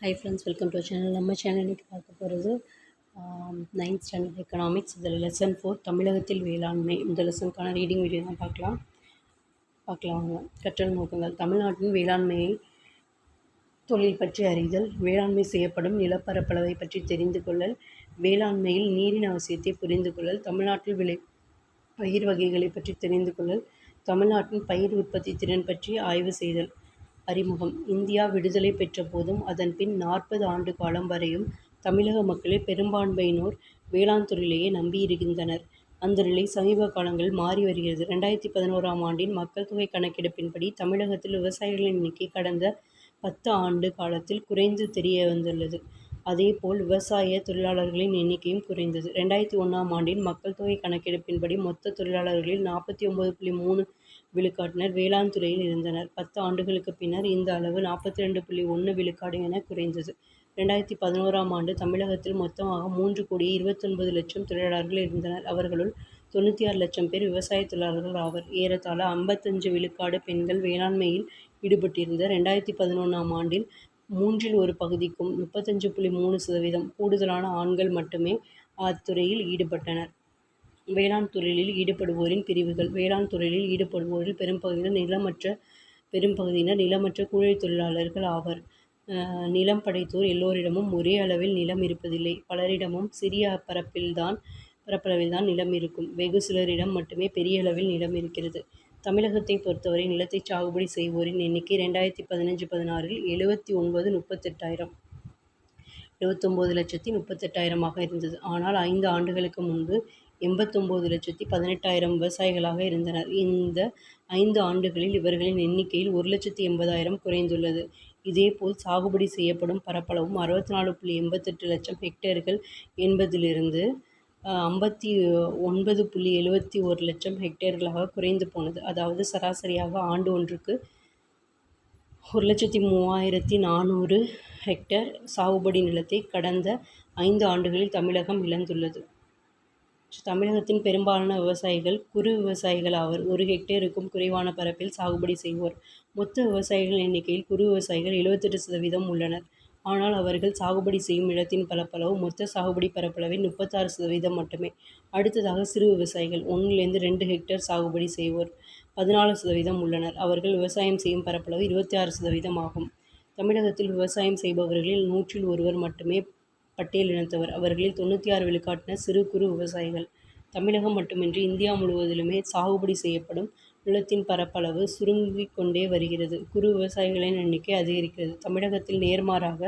Hi friends, welcome to channel. நம்ம channel இன்றைக்கி பார்க்க போகிறது 9th ஸ்டாண்டர்ட் எக்கனாமிக்ஸ். இதில் லெசன் 4 தமிழகத்தில் வேளாண்மை. இந்த லெசனுக்கான ரீடிங் வீடியோ தான் பார்க்கலாம் வாங்க. கற்றல் நோக்கங்கள்: தமிழ்நாட்டின் வேளாண்மையை தொழில் பற்றி அறிதல், வேளாண்மை செய்யப்படும் நிலப்பரப்பளவை பற்றி தெரிந்து கொள்ளல், வேளாண்மையில் நீரின் அவசியத்தை புரிந்து கொள்ளல், தமிழ்நாட்டில் பயிர் வகைகளை பற்றி தெரிந்து கொள்ளல், தமிழ்நாட்டின் பயிர் உற்பத்தி திறன் பற்றி ஆய்வு செய்தல். அறிமுகம்: இந்தியா விடுதலை பெற்ற போதும் அதன் பின் 40 ஆண்டு காலம் வரையும் தமிழக மக்களில் பெரும்பான்மையினோர் வேளாண் தொழிலையே நம்பியிருந்தனர். அந்த நிலை சமீப காலங்களில் மாறி வருகிறது. 2011ஆம் ஆண்டின் மக்கள் தொகை கணக்கெடுப்பின்படி தமிழகத்தில் விவசாயிகளின் எண்ணிக்கை கடந்த 10 ஆண்டு காலத்தில் குறைந்து தெரிய வந்துள்ளது. அதேபோல் விவசாய தொழிலாளர்களின் எண்ணிக்கையும் குறைந்தது. 2001ஆம் ஆண்டின் மக்கள் தொகை கணக்கெடுப்பின்படி மொத்த தொழிலாளர்களில் 49.3 விழுக்காட்டினர் வேளாண் துறையில் இருந்தனர். 10 ஆண்டுகளுக்கு பின்னர் இந்த அளவு 42.1 விழுக்காடு என குறைந்தது. 2011ஆம் ஆண்டு தமிழகத்தில் மொத்தமாக 3,29,00,000 தொழிலாளர்கள் இருந்தனர். அவர்களுள் 96 லட்சம் பேர் விவசாய தொழிலாளர்கள் ஆவர். ஏறத்தாழ 55 விழுக்காடு பெண்கள் வேளாண்மையில் ஈடுபட்டிருந்த 2011ஆம் ஆண்டில் மூன்றில் ஒரு பகுதிக்கும் 35.3% கூடுதலான ஆண்கள் மட்டுமே அத்துறையில் ஈடுபட்டனர். வேளாண் தொழிலில் ஈடுபடுவோரின் பிரிவுகள்: வேளாண் தொழிலில் ஈடுபடுவோரில் பெரும்பகுதியினர் நிலமற்ற கூலி தொழிலாளர்கள் ஆவர். நிலம் படைத்தோர் எல்லோரிடமும் ஒரே அளவில் நிலம் இருப்பதில்லை. பலரிடமும் சிறிய பரப்பளவில்தான் நிலம் இருக்கும். வெகு சிலரிடம் மட்டுமே பெரிய அளவில் நிலம் இருக்கிறது. தமிழகத்தை பொறுத்தவரை நிலத்தை சாகுபடி செய்வோரின் எண்ணிக்கை 2015-16இல் 79,38,000 இருந்தது. ஆனால் 5 ஆண்டுகளுக்கு முன்பு 89,18,000 விவசாயிகளாக இருந்தனர். இந்த 5 ஆண்டுகளில் இவர்களின் எண்ணிக்கையில் 1,80,000 குறைந்துள்ளது. இதேபோல் சாகுபடி செய்யப்படும் பரப்பளவும் 64.88 லட்சம் ஹெக்டேர்கள் என்பதிலிருந்து 59.71 லட்சம் ஹெக்டேர்களாக குறைந்து போனது. அதாவது சராசரியாக ஆண்டு ஒன்றுக்கு 1,03,400 ஹெக்டேர் சாகுபடி நிலத்தை கடந்த 5 ஆண்டுகளில் தமிழகம் இழந்துள்ளது. தமிழகத்தின் பெரும்பாலான விவசாயிகள் குறு விவசாயிகள் ஆவர். 1 ஹெக்டேருக்கும் குறைவான பரப்பில் சாகுபடி செய்வோர். மொத்த விவசாயிகள் எண்ணிக்கையில் குறு விவசாயிகள் 78% உள்ளனர். ஆனால் அவர்கள் சாகுபடி செய்யும் நிலத்தின் பரப்பளவு மொத்த சாகுபடி பரப்பளவின் 36% மட்டுமே. அடுத்ததாக சிறு விவசாயிகள் 1-2 ஹெக்டேர் சாகுபடி செய்வோர் 14% உள்ளனர். அவர்கள் விவசாயம் செய்யும் பரப்பளவு 26% ஆகும். தமிழகத்தில் விவசாயம் செய்பவர்களில் 100இல் ஒருவர் மட்டுமே பட்டியல் இனத்தவர். அவர்களில் 96 விழுக்காட்டினர் சிறு குறு விவசாயிகள். தமிழகம் மட்டுமின்றி இந்தியா முழுவதிலுமே சாகுபடி செய்யப்படும் நிலத்தின் பரப்பளவு சுருங்கிக் கொண்டே வருகிறது. குறு விவசாயிகளின் எண்ணிக்கை அதிகரிக்கிறது. தமிழகத்தில் நேர்மாறாக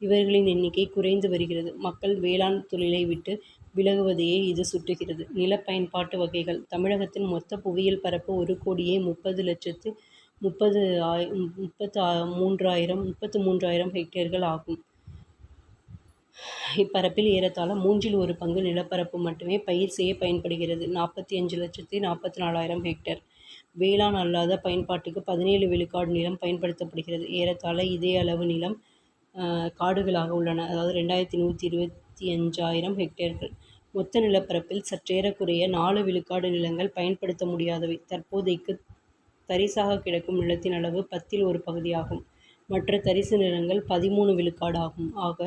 இவர்களின் எண்ணிக்கை குறைந்து வருகிறது. மக்கள் வேளாண் தொழிலை விட்டு விலகுவதையே இது சுட்டுகிறது. நில பயன்பாட்டு வகைகள்: தமிழகத்தின் மொத்த புவியியல் பரப்பு 1,33,033 ஹெக்டேர்கள் ஆகும். இப்பரப்பில் ஏறத்தாழ மூன்றில் ஒரு பங்கு நிலப்பரப்பு மட்டுமே பயிர் செய்ய பயன்படுகிறது. 45,44,000 ஹெக்டேர். வேளாண் அல்லாத பயன்பாட்டுக்கு 17 விழுக்காடு நிலம் பயன்படுத்தப்படுகிறது. ஏறத்தாழ இதே அளவு நிலம் காடுகளாக உள்ளன. அதாவது 2,125,000 ஹெக்டேர்கள். மொத்த நிலப்பரப்பில் சற்றேறக்குறைய 4 விழுக்காடு நிலங்கள் பயன்படுத்த முடியாதவை. தற்போதைக்கு தரிசாக கிடக்கும் நிலத்தின் அளவு 10இல் ஒரு பகுதியாகும். மற்ற தரிசு நிலங்கள் 13 விழுக்காடு ஆகும். ஆக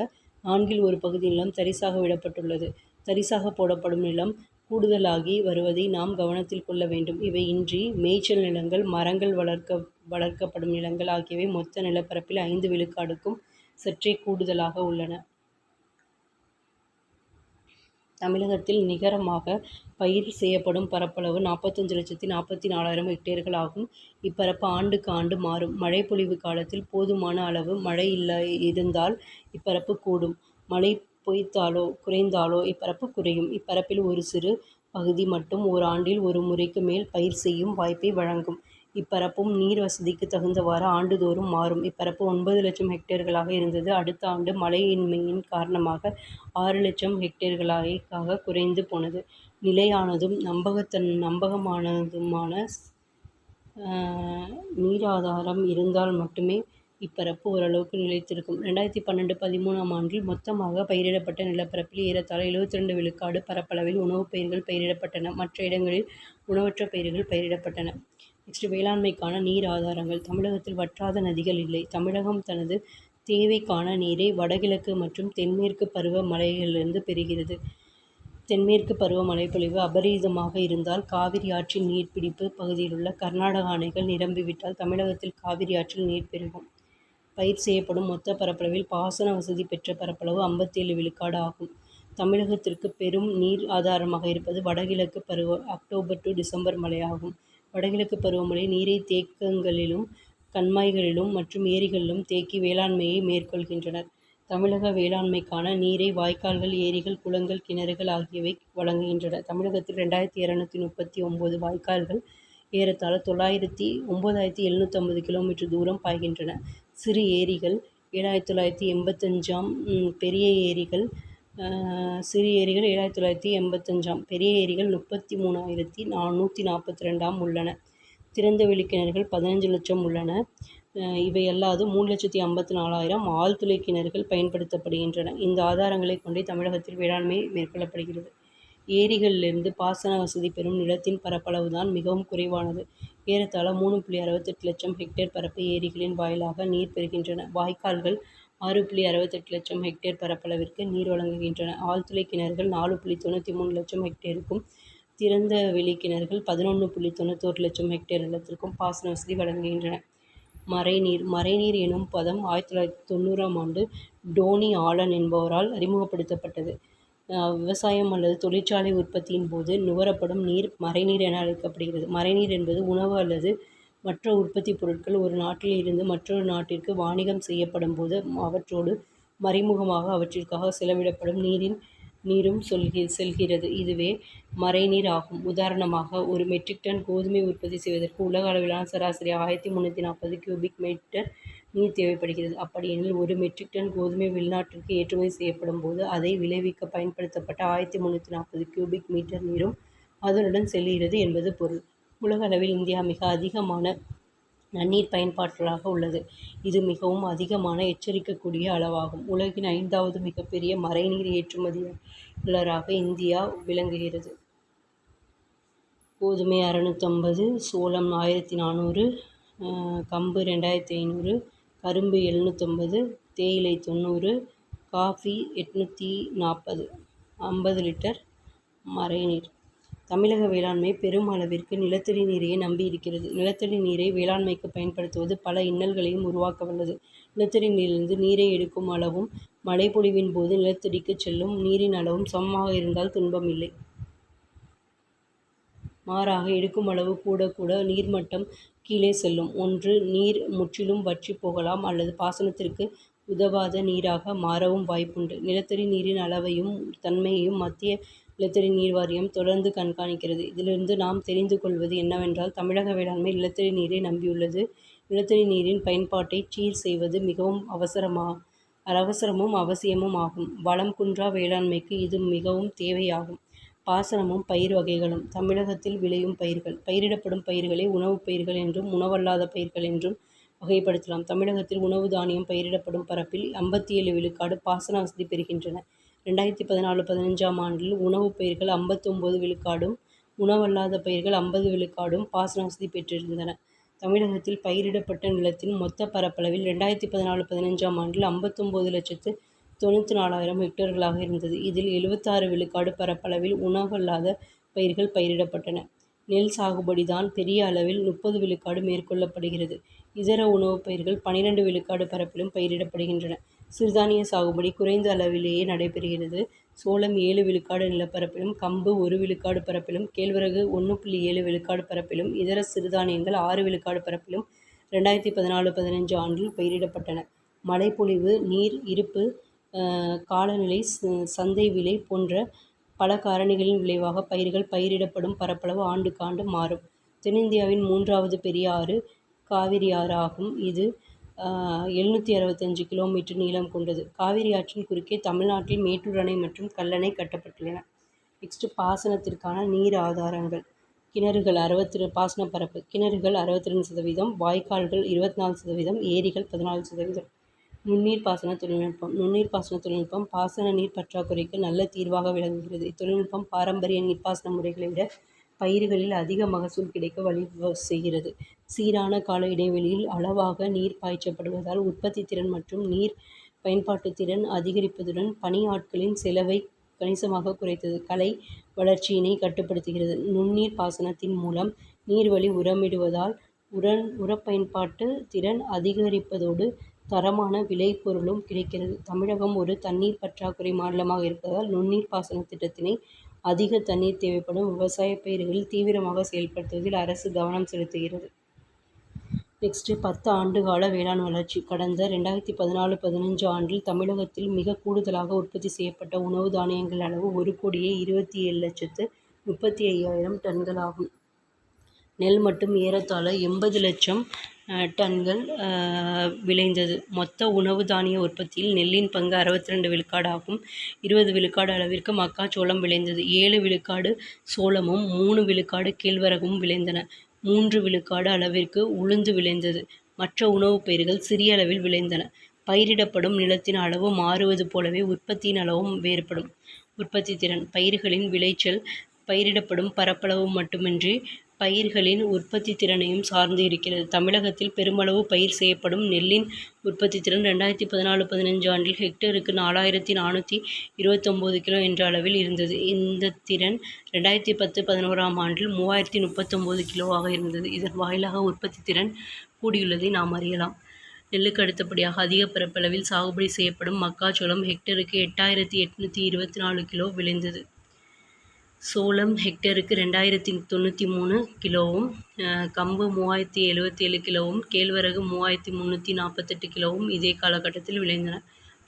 4இல் ஒரு பகுதி நிலம் தரிசாக விடப்பட்டுள்ளது. தரிசாக போடப்படும் நிலம் கூடுதலாகி வருவதை நாம் கவனத்தில் கொள்ள வேண்டும். இவை இன்றி மேய்ச்சல் நிலங்கள், மரங்கள் வளர்க்கப்படும் நிலங்கள் ஆகியவை மொத்த நிலப்பரப்பில் 5 விழுக்காடுக்கும் சற்றே கூடுதலாக உள்ளன. தமிழகத்தில் நிகரமாக பயிர் செய்யப்படும் பரப்பளவு 45,44,000 ஹெக்டேர்கள் ஆகும். இப்பரப்பு ஆண்டுக்கு ஆண்டு மாறும். மழைப்பொழிவு காலத்தில் போதுமான அளவு மழை இருந்தால் இப்பரப்பு கூடும். மழை பொய்த்தாலோ குறைந்தாலோ இப்பரப்பு குறையும். இப்பரப்பில் ஒரு சிறு பகுதி மட்டும் ஓராண்டில் ஒரு முறைக்கு மேல் பயிர் செய்யும் வாய்ப்பை வழங்கும். இப்பரப்பும் நீர் வசதிக்கு தகுந்தவாறு ஆண்டுதோறும் மாறும். இப்பரப்பு 9 லட்சம் ஹெக்டேர்களாக இருந்தது. அடுத்த ஆண்டு மழையின்மையின் காரணமாக 6 லட்சம் ஹெக்டேர்களாக குறைந்து போனது. நிலையானதும் நம்பகமானதுமான நீராதாரம் இருந்தால் மட்டுமே இப்பரப்பு ஓரளவுக்கு நிலைத்திருக்கும். 2012-13ஆம் ஆண்டில் மொத்தமாக பயிரிடப்பட்ட நிலப்பரப்பில் ஏறத்தாழ 72 விழுக்காடு பரப்பளவில் உணவுப் பயிர்கள் பயிரிடப்பட்டன. மற்ற இடங்களில் உணவற்ற பயிர்கள் பயிரிடப்பட்டன. வேளாண்மைக்கான நீர் ஆதாரங்கள்: தமிழகத்தில் வற்றாத நதிகள் இல்லை. தமிழகம் தனது தேவைக்கான நீரை வடகிழக்கு மற்றும் தென்மேற்கு பருவ மழைகளிலிருந்து பெறுகிறது. தென்மேற்கு பருவ மழைப்பொழிவு அபரீதமாக இருந்தால், காவிரி ஆற்றின் நீர்பிடிப்பு பகுதியிலுள்ள கர்நாடக அணைகள் நிரம்பிவிட்டால் தமிழகத்தில் காவிரி ஆற்றில் நீர் பெருகும். பயிர் செய்யப்படும் மொத்த பரப்பளவில் பாசன வசதி பெற்ற பரப்பளவு 57 விழுக்காடு ஆகும். தமிழகத்திற்கு பெரும் நீர் ஆதாரமாக இருப்பது வடகிழக்கு பருவ அக்டோபர் டு டிசம்பர் மழையாகும். வடகிழக்கு பருவமழை நீரை தேக்கங்களிலும் கண்மாய்களிலும் மற்றும் ஏரிகளிலும் தேக்கி வேளாண்மையை மேற்கொள்கின்றனர். தமிழக வேளாண்மைக்கான நீரை வாய்க்கால்கள், ஏரிகள், குளங்கள், கிணறுகள் ஆகியவை வழங்குகின்றன. தமிழகத்தில் 2239 வாய்க்கால்கள் ஏறத்தாழ 9750 கிலோமீட்டர் தூரம் பாய்கின்றன. சிறு ஏரிகள் 7985 பெரிய ஏரிகள் சிறு ஏரிகள் 7985 பெரிய ஏரிகள் 33442 உள்ளன. திறந்தவெளி கிணறுகள் 15 லட்சம் உள்ளன. இவையல்லாது 3,54,000 ஆழ்துளை கிணறுகள் பயன்படுத்தப்படுகின்றன. இந்த ஆதாரங்களை கொண்டே தமிழகத்தில் வேளாண்மை மேற்கொள்ளப்படுகிறது. ஏரிகளிலிருந்து பாசன வசதி பெறும் நிலத்தின் பரப்பளவுதான் மிகவும் குறைவானது. ஏறத்தாழ 3,68 லட்சம் ஹெக்டேர் பரப்பு ஏரிகளின் வாயிலாக நீர் பெறுகின்றன. வாய்க்கால்கள் 6,68 லட்சம் ஹெக்டேர் பரப்பளவிற்கு நீர் வழங்குகின்றன. ஆழ்துளை கிணறுகள் 4,93 லட்சம் ஹெக்டேருக்கும், திறந்த வெளி கிணறுகள் 11,91 லட்சம் ஹெக்டேர் நிலத்திற்கும் பாசன வசதி வழங்குகின்றன. மறைநீர் மறைநீர் எனும் பதம் 1990ஆம் ஆண்டு டோனி ஆலன் என்பவரால் அறிமுகப்படுத்தப்பட்டது. விவசாயம் அல்லது தொழிற்சாலை உற்பத்தியின் போது நுகரப்படும் நீர் மறைநீர் என அழைக்கப்படுகிறது. மறைநீர் என்பது உணவு அல்லது மற்ற உற்பத்தி பொருட்கள் ஒரு நாட்டில் இருந்து மற்றொரு நாட்டிற்கு வாணிகம் செய்யப்படும் போது அவற்றோடு மறைமுகமாக அவற்றிற்காக செலவிடப்படும் நீரும் செல்கிறது. இதுவே மறைநீர் ஆகும். உதாரணமாக, ஒரு மெட்ரிக் டன் கோதுமை உற்பத்தி செய்வதற்கு உலக அளவிலான சராசரி 1340 கியூபிக் மீட்டர் நீர் தேவைப்படுகிறது. அப்படியெனில், ஒரு மெட்ரிக் டன் கோதுமை வெளிநாட்டிற்கு ஏற்றுமதி செய்யப்படும் போது அதை விளைவிக்க பயன்படுத்தப்பட்ட 1340 கியூபிக் மீட்டர் நீரும் அதனுடன் செல்கிறது என்பது பொருள். உலக அளவில் இந்தியா மிக அதிகமான நன்னீர் பயன்பாட்டாளராக உள்ளது. இது மிகவும் அதிகமான எச்சரிக்கக்கூடிய அளவாகும். உலகின் 5வது மிகப்பெரிய மறைநீர் ஏற்றுமதியாளராக இந்தியா விளங்குகிறது. கோதுமை 650, சோளம் 1400, கம்பு 2500, கரும்பு 750, தேயிலை 90, காஃபி 840. 50 லிட்டர் மறைநீர். தமிழக வேளாண்மை பெரும் அளவிற்கு நிலத்தடி நீரையே நம்பியிருக்கிறது. நிலத்தடி நீரை வேளாண்மைக்கு பயன்படுத்துவது பல இன்னல்களையும் உருவாக்க வல்லது. நிலத்தடி நீரிலிருந்து நீரை எடுக்கும் அளவும் மழைப்பொழிவின் போது நிலத்தடிக்கு செல்லும் நீரின் அளவும் சமமாக இருந்தால் துன்பம் இல்லை. மாறாக எடுக்கும் அளவு கூட நீர்மட்டம் கீழே செல்லும். ஒன்று, நீர் முற்றிலும் வற்றி போகலாம் அல்லது பாசனத்திற்கு உதவாத நீராக மாறவும் வாய்ப்புண்டு. நிலத்தடி நீரின் அளவையும் தன்மையையும் மத்திய நிலத்தடி நீர் வாரியம் தொடர்ந்து கண்காணிக்கிறது. இதிலிருந்து நாம் தெரிந்து கொள்வது என்னவென்றால், தமிழக வேளாண்மை நிலத்தடி நீரை நம்பியுள்ளது. நிலத்தடி நீரின் பயன்பாட்டை சீர் செய்வது மிகவும் அவசரமும் அவசியமும் ஆகும். வளம் குன்றா வேளாண்மைக்கு இது மிகவும் தேவையாகும். பாசனமும் பயிர் வகைகளும். தமிழகத்தில் விளையும் பயிர்கள். பயிரிடப்படும் பயிர்களை உணவுப் பயிர்கள் என்றும் உணவல்லாத பயிர்கள் என்றும் வகைப்படுத்தலாம். தமிழகத்தில் உணவு தானியம் பயிரிடப்படும் பரப்பில் 57 விழுக்காடு பாசன வசதி பெறுகின்றன. 2014-15ஆம் ஆண்டில் உணவுப் பயிர்கள் 59 விழுக்காடும், உணவல்லாத பயிர்கள் 50 விழுக்காடும் பாசன வசதி பெற்றிருந்தன. தமிழகத்தில் பயிரிடப்பட்ட நிலத்தின் மொத்த பரப்பளவில் 2014-15ஆம் ஆண்டில் 59,94,000 ஹெக்டேர்களாக இருந்தது. இதில் 76 விழுக்காடு பரப்பளவில் உணவல்லாத பயிர்கள் பயிரிடப்பட்டன. நெல் சாகுபடி தான் பெரிய அளவில் 30 விழுக்காடு மேற்கொள்ளப்படுகிறது. இதர உணவுப் பயிர்கள் 12 விழுக்காடு பரப்பிலும் பயிரிடப்படுகின்றன. சிறுதானிய சாகுபடி குறைந்த அளவிலேயே நடைபெறுகிறது. சோளம் 7 விழுக்காடு நிலப்பரப்பிலும், கம்பு 1 விழுக்காடு பரப்பிலும், கேழ்வரகு 1,7 விழுக்காடு பரப்பிலும், இதர சிறுதானியங்கள் 6 விழுக்காடு பரப்பிலும் 2014-15 ஆண்டில் பயிரிடப்பட்டன. மழைப்பொழிவு, நீர் இருப்பு, காலநிலை, சந்தை விலை போன்ற பல காரணிகளின் விளைவாக பயிர்கள் பயிரிடப்படும் பரப்பளவு ஆண்டுக்கு ஆண்டு மாறும். தென்னிந்தியாவின் 3வது பெரிய ஆறு காவிரி ஆறு ஆகும். இது 765 கிலோமீட்டர் நீளம் கொண்டது. காவிரி ஆற்றின் குறுக்கே தமிழ்நாட்டில் மேட்டூர் அணை மற்றும் கல்லணை கட்டப்பட்டுள்ளன. நெக்ஸ்ட், பாசனத்திற்கான நீர் ஆதாரங்கள். கிணறுகள் பாசனப்பரப்பு. கிணறுகள் 62%, வாய்க்கால்கள் 24%, ஏரிகள் 14%. நுண்ணீர் பாசன தொழில்நுட்பம். நுண்ணீர் பாசன தொழில்நுட்பம் பாசன நீர் பற்றாக்குறைக்கு நல்ல தீர்வாக விளங்குகிறது. இத்தொழில்நுட்பம் பாரம்பரிய நீர்ப்பாசன முறைகளை விட பயிர்களில் அதிக மகசூல் கிடைக்க வழி செய்கிறது. சீரான கால இடைவெளியில் அளவாக நீர் பாய்ச்சப்படுவதால் உற்பத்தி திறன் மற்றும் நீர் பயன்பாட்டு திறன் அதிகரிப்பதுடன் பணி ஆட்களின் செலவை கணிசமாக குறைத்தது. கலை வளர்ச்சியினை கட்டுப்படுத்துகிறது. நுண்ணீர் பாசனத்தின் மூலம் நீர்வழி உரமிடுவதால் உரப்பயன்பாட்டு திறன் அதிகரிப்பதோடு தரமான விளைபொருளும் கிடைக்கிறது. தமிழகம் ஒரு தண்ணீர் பற்றாக்குறை மாநிலமாக இருப்பதால் நுண்ணீர் பாசன திட்டத்தினை அதிக தண்ணீர் தேவைப்படும் விவசாய பயிர்களில் தீவிரமாக செயல்படுத்துவதில் அரசு கவனம் செலுத்துகிறது. நெக்ஸ்ட் 10 ஆண்டுகால வேளாண் வளர்ச்சி. கடந்த 2014-15 ஆண்டில் தமிழகத்தில் மிக கூடுதலாக உற்பத்தி செய்யப்பட்ட உணவு தானியங்கள் அளவு 1,27,35,000 டன்கள் ஆகும். நெல் மட்டும் ஏறத்தாழ 80 லட்சம் டன்கள் விளைந்தது. மொத்த உணவு தானிய உற்பத்தியில் நெல்லின் பங்கு 62 விழுக்காடு ஆகும். 20 விழுக்காடு அளவிற்கு மக்காச்சோளம் விளைந்தது. 7 விழுக்காடு சோளமும் 3 விழுக்காடு கேழ்வரகும் விளைந்தன. 3 விழுக்காடு அளவிற்கு உளுந்து விளைந்தது. மற்ற உணவுப் பயிர்கள் சிறிய அளவில் விளைந்தன. பயிரிடப்படும் நிலத்தின் அளவு மாறுவது போலவே உற்பத்தியின் அளவும் வேறுபடும். உற்பத்தி திறன். பயிர்களின் விளைச்சல் பயிரிடப்படும் பரப்பளவு மட்டுமின்றி பயிர்களின் உற்பத்தி திறனையும் சார்ந்து இருக்கிறது. தமிழகத்தில் பெருமளவு பயிர் செய்யப்படும் நெல்லின் உற்பத்தி திறன் 2014-15 ஆண்டில் ஹெக்டருக்கு 4,429 கிலோ என்ற அளவில் இருந்தது. இந்த திறன் 2010-11 ஆண்டில் 3,039 கிலோவாக இருந்தது. இதன் வாயிலாக உற்பத்தி திறன் கூடியுள்ளதை நாம் அறியலாம். நெல்லுக்கு அடுத்தபடியாக அதிக பரப்பளவில் சாகுபடி செய்யப்படும் மக்காச்சோளம் ஹெக்டருக்கு 8,824 கிலோ விளைந்தது. சோளம் ஹெக்டருக்கு 2,093 கிலோவும், கம்பு 3,077 கிலோவும், கேழ்வரகு 3,348 கிலோவும் இதே காலகட்டத்தில் விளைந்தன.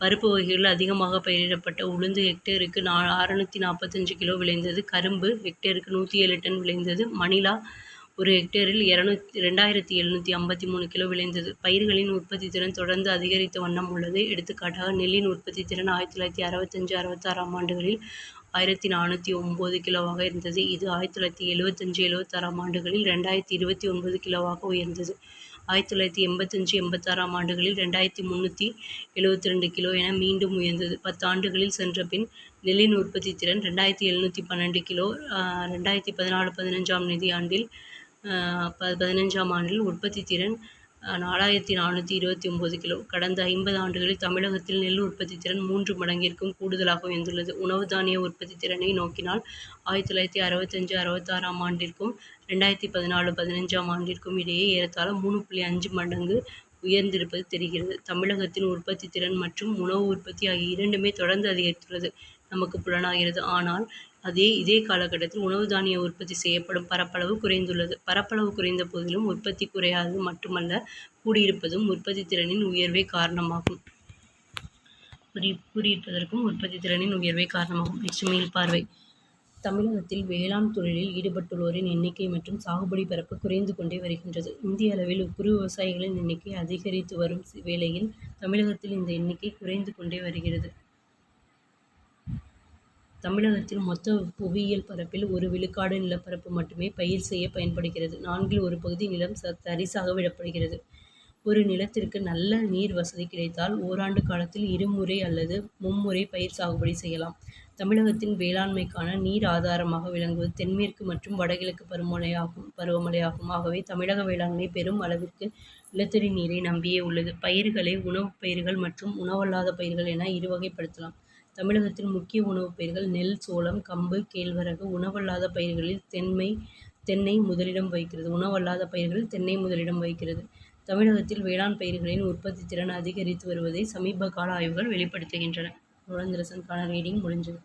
பருப்பு வகைகள் அதிகமாக பயிரிடப்பட்ட உளுந்து ஹெக்டருக்கு 645 கிலோ விளைந்தது. கரும்பு ஹெக்டருக்கு 107 டன் விளைந்தது. மணிலா ஒரு ஹெக்டேரில் 2,753 கிலோ விளைந்தது. பயிர்களின் உற்பத்தி திறன் தொடர்ந்து அதிகரித்த வண்ணம் உள்ளது. எடுத்துக்காட்டாக நெல்லின் உற்பத்தி திறன் 1965-66 ஆண்டுகளில் 1,409 கிலோவாக இருந்தது. இது 1975-76 ஆண்டுகளில் 2,029 கிலோவாக உயர்ந்தது. 1985-86 ஆண்டுகளில் 2,372 கிலோ என மீண்டும் உயர்ந்தது. 10 ஆண்டுகளில் சென்ற பின் நெல்லின் உற்பத்தி திறன் 2,712 கிலோ. 2014-15 நிதியாண்டில் 15ஆம் ஆண்டில் உற்பத்தி திறன் 4,429 கிலோ. கடந்த 50 ஆண்டுகளில் தமிழகத்தில் நெல் உற்பத்தி திறன் 3 மடங்கிற்கும் கூடுதலாக உயர்ந்துள்ளது. உணவு தானிய உற்பத்தி திறனை நோக்கினால் 1965-66 ஆண்டிற்கும் 2014-15 ஆண்டிற்கும் இடையே ஏறத்தாழ 3.5 மடங்கு உயர்ந்திருப்பது தெரிகிறது. தமிழகத்தின் உற்பத்தி திறன் மற்றும் உணவு உற்பத்தி ஆகிய இரண்டுமே தொடர்ந்து அதிகரித்துள்ளது நமக்கு புலனாகிறது. ஆனால் இதே காலகட்டத்தில் உணவு தானிய உற்பத்தி செய்யப்படும் பரப்பளவு குறைந்துள்ளது. பரப்பளவு குறைந்த போதிலும் உற்பத்தி குறையாதது மட்டுமல்ல, கூடியிருப்பதும் உற்பத்தி திறனின் உயர்வே காரணமாகும். கூடியிருப்பதற்கும் உற்பத்தி திறனின் உயர்வே காரணமாகும். நெக்ஸ்ட் மீள்பார்வை. தமிழகத்தில் வேளாண் தொழிலில் ஈடுபட்டுள்ளோரின் எண்ணிக்கை மற்றும் சாகுபடி பரப்பு குறைந்து கொண்டே வருகின்றது. இந்திய அளவில் குறு விவசாயிகளின் எண்ணிக்கை அதிகரித்து வரும் வேளையில் தமிழகத்தில் இந்த எண்ணிக்கை குறைந்து கொண்டே வருகிறது. தமிழகத்தில் மொத்த புவியியல் பரப்பில் 1 விழுக்காடு நிலப்பரப்பு மட்டுமே பயிர் செய்ய பயன்படுகிறது. 4 ஒரு பகுதி நிலம் தரிசாக விடப்படுகிறது. ஒரு நிலத்திற்கு நல்ல நீர் வசதி கிடைத்தால் ஓராண்டு காலத்தில் 2 முறை அல்லது 3 முறை பயிர் சாகுபடி செய்யலாம். தமிழகத்தின் வேளாண்மைக்கான நீர் ஆதாரமாக விளங்குவது தென்மேற்கு மற்றும் வடகிழக்கு பருவமழையாகும். ஆகவே தமிழக வேளாண்மை பெரும் அளவிற்கு நிலத்தடி நீரை நம்பியே உள்ளது. பயிர்களை உணவுப் பயிர்கள் மற்றும் உணவல்லாத பயிர்கள் என இருவகைப்படுத்தலாம். தமிழகத்தில் முக்கிய உணவுப் பயிர்கள் நெல், சோளம், கம்பு, கேழ்வரகு. உணவல்லாத பயிர்களில் தென்னை முதலிடம் வகிக்கிறது. தமிழகத்தில் வேளாண் பயிர்களின் உற்பத்தி திறன் அதிகரித்து வருவதை சமீப கால ஆய்வுகள் வெளிப்படுத்துகின்றன. ரீடிங் முடிஞ்சது.